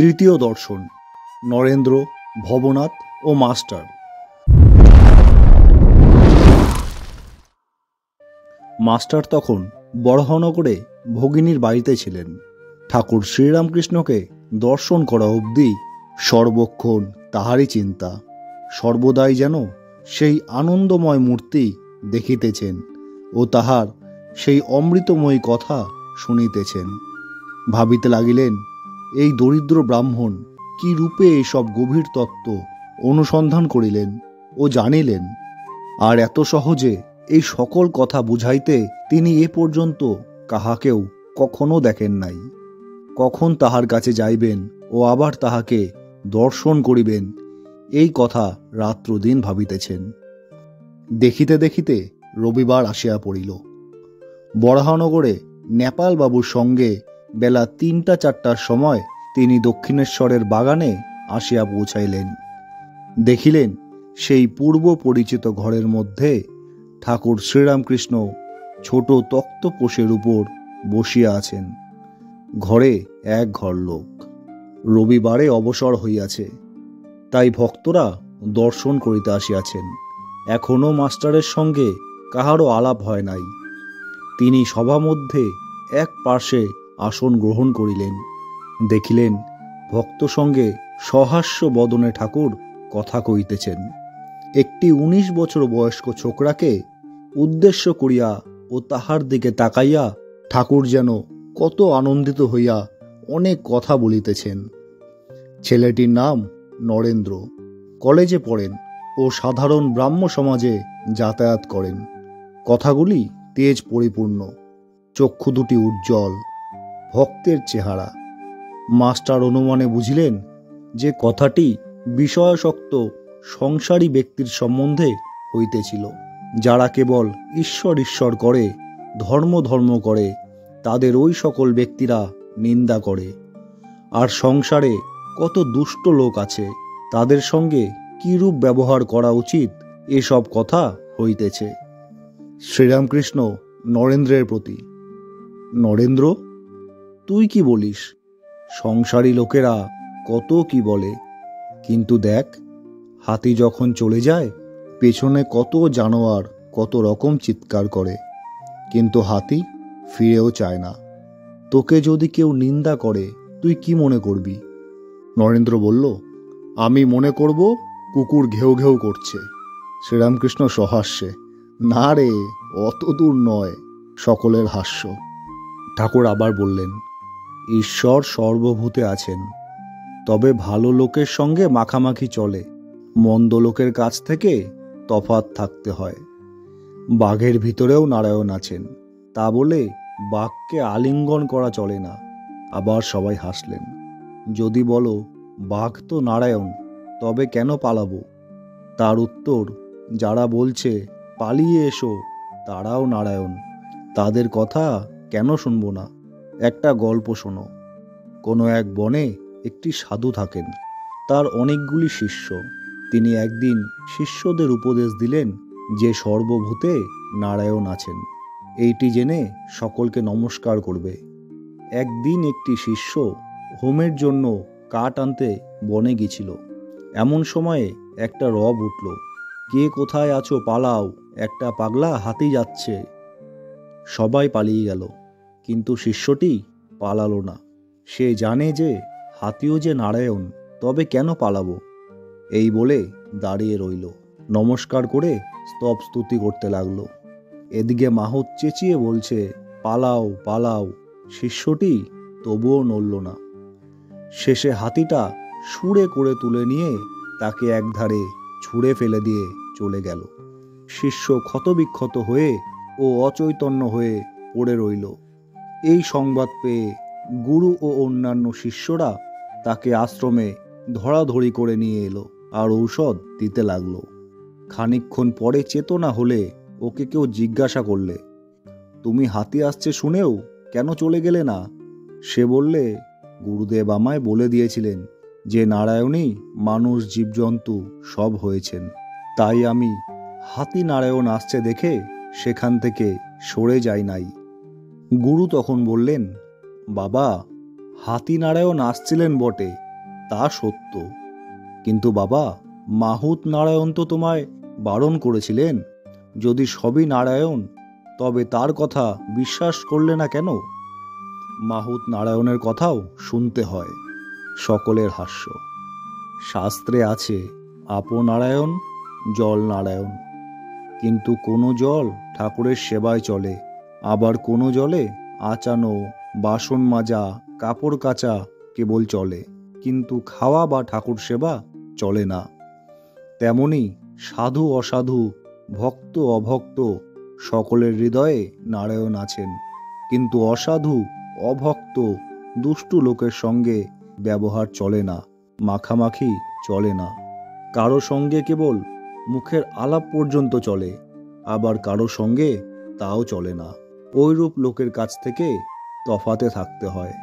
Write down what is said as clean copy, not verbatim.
তৃতীয় দর্শন, নরেন্দ্র, ভবনাথ ও master. Master তখন বরাহনগরে ভগিনীর বাড়িতে ছিলেন। ঠাকুর শ্রীরামকৃষ্ণকে দর্শন করা অবধি সর্বক্ষণ তাহারই চিন্তা। সর্বদাই যেন সেই আনন্দময় মূর্তি দেখিতেছেন ও তাহার সেই অমৃতময়ী কথা শুনিতেছেন। ভাবিতে লাগিলেন, এই দরিদ্র ব্রাহ্মণ কি রূপে এইসব গভীর তত্ত্ব অনুসন্ধান করিলেন ও জানিলেন, আর এত সহজে এই সকল কথা বুঝাইতে তিনি এ পর্যন্ত কাহাকেও কখনো দেখেন নাই। কখন তাহার কাছে যাইবেন ও আবার তাহাকে দর্শন করিবেন, এই কথা রাত্রদিন ভাবিতেছেন। দেখিতে দেখিতে রবিবার আসিয়া পড়িল। বরাহনগরে নেপাল বাবুর সঙ্গে বেলা ৩টা-৪টার সময় তিনি দক্ষিণেশ্বরের বাগানে আসিয়া পৌঁছাইলেন। দেখিলেন সেই পূর্ব পরিচিত ঘরের মধ্যে ঠাকুর শ্রীরামকৃষ্ণ ছোট তক্তপোষের উপর বসিয়া আছেন। ঘরে এক ঘর লোক। রবিবারে অবসর হইয়াছে, তাই ভক্তরা দর্শন করিতে আসিয়াছেন। এখনো মাস্টারের সঙ্গে কাহারও আলাপ হয় নাই। তিনি সভামধ্যে এক পার্শ্বে আসন গ্রহণ করিলেন। দেখিলেন ভক্ত সঙ্গে সহাস্য বদনে ঠাকুর কথা কইতেছেন। একটি ১৯ বছর বয়স্ক ছোকরাকে উদ্দেশ্য করিয়া ও তাহার দিকে তাকাইয়া ঠাকুর যেন কত আনন্দিত হইয়া অনেক কথা বলিতেছেন। ছেলেটির নাম নরেন্দ্র। কলেজে পড়েন ও সাধারণ ব্রাহ্ম সমাজে যাতায়াত করেন। কথাগুলি তেজ পরিপূর্ণ, চক্ষু দুটি উজ্জ্বল, ভক্তের চেহারা। মাস্টার অনুমানে বুঝিলেন যে কথাটি বিষয়াসক্ত সংসারী ব্যক্তির সম্বন্ধে হইতেছিল। যারা কেবল ঈশ্বর ঈশ্বর করে, ধর্ম ধর্ম করে, তাদের ওই সকল ব্যক্তিরা নিন্দা করে। আর সংসারে কত দুষ্ট লোক আছে, তাদের সঙ্গে কিরূপ ব্যবহার করা উচিত, এসব কথা হইতেছে। শ্রীরামকৃষ্ণ নরেন্দ্রের প্রতি, নরেন্দ্র, তুই কি বলিস? সংসারী লোকেরা কত কি বলে, কিন্তু দেখ, হাতি যখন চলে যায়, পেছনে কত জানোয়ার কত রকম চিৎকার করে, কিন্তু হাতি ফিরেও চায় না। তোকে যদি কেউ নিন্দা করে, তুই কি মনে করবি? নরেন্দ্র বলল, আমি মনে করব কুকুর ঘেউ ঘেউ করছে। শ্রীরামকৃষ্ণ সহাস্যে, না রে, অত দূর নয়। সকলের হাস্য। ঠাকুর আবার বললেন, ঈশ্বর সর্বভূতে আছেন, তবে ভালো লোকের সঙ্গে মাখামাখি চলে, মন্দ লোকের কাছ থেকে তফাৎ থাকতে হয়। বাঘের ভিতরেও নারায়ণ আছেন, তা বলে বাঘকে আলিঙ্গন করা চলে না। আবার সবাই হাসলেন। যদি বলো বাঘ তো নারায়ণ, তবে কেন পালাবো? তার উত্তর, যারা বলছে পালিয়ে এসো, তারাও নারায়ণ, তাদের কথা কেন শুনবো না? একটা গল্প শোনো। কোনো এক বনে একটি সাধু থাকেন। তার অনেকগুলি শিষ্য। তিনি একদিন শিষ্যদের উপদেশ দিলেন যে সর্বভূতে নারায়ণ আছেন, এইটি জেনে সকলকে নমস্কার করবে। একদিন একটি শিষ্য হোমের জন্য কাঠ আনতে বনে গিয়েছিল। এমন সময়ে একটা রব উঠল, কে কোথায় আছো পালাও, একটা পাগলা হাতি যাচ্ছে। সবাই পালিয়ে গেল, কিন্তু শিষ্যটি পালালো না। সে জানে যে হাতিও যে নারায়ণ, তবে কেন পালাবো? এই বলে দাঁড়িয়ে রইল, নমস্কার করে স্তব স্তুতি করতে লাগলো। এদিকে মাহুত চেঁচিয়ে বলছে, পালাও পালাও। শিষ্যটি তবুও নড়ল না। শেষে হাতিটা সুরে করে তুলে নিয়ে তাকে একধারে ছুঁড়ে ফেলে দিয়ে চলে গেল। শিষ্য ক্ষতবিক্ষত হয়ে ও অচৈতন্য হয়ে পড়ে রইল। এই সংবাদ পেয়ে গুরু ও অন্যান্য শিষ্যরা তাকে আশ্রমে ধরাধরি করে নিয়ে এলো আর ঔষধ দিতে লাগলো। খানিকক্ষণ পরে চেতনা হলে ওকে কেউ জিজ্ঞাসা করলে, তুমি হাতি আসছে শুনেও কেন চলে গেলে না? সে বললে, গুরুদেব আমায় বলে দিয়েছিলেন যে নারায়ণই মানুষ জীবজন্তু সব হয়েছেন, তাই আমি হাতি নারায়ণ আসছে দেখে সেখান থেকে সরে যাই নাই। গুরু তখন বললেন, বাবা, হাতি নারায়ণ আসছিলেন বটে, তা সত্য, কিন্তু বাবা, মাহুত নারায়ণ তো তোমায় বারণ করেছিলেন। যদি সবই নারায়ণ, তবে তার কথা বিশ্বাস করলে না কেন? মাহুত নারায়ণের কথাও শুনতে হয়। সকলের হাস্য। শাস্ত্রে আছে আপনারায়ণ, জল নারায়ণ, কিন্তু কোনো জল ঠাকুরের সেবায় চলে, আবার কোনো জলে আচানো, বাসন মাজা, কাপড় কাচা কেবল চলে, কিন্তু খাওয়া বা ঠাকুর সেবা চলে না। তেমনি সাধু অসাধু, ভক্ত অভক্ত সকলের হৃদয়ে নারায়ণ আছেন, কিন্তু অসাধু, অভক্ত, দুষ্টু লোকের সঙ্গে ব্যবহার চলে না, মাখামাখি চলে না। কারো সঙ্গে কেবল মুখের আলাপ পর্যন্ত চলে, আবার কারো সঙ্গে তাও চলে না। ওইরূপ লোকের কাছ থেকে তফাতে থাকতে হয়।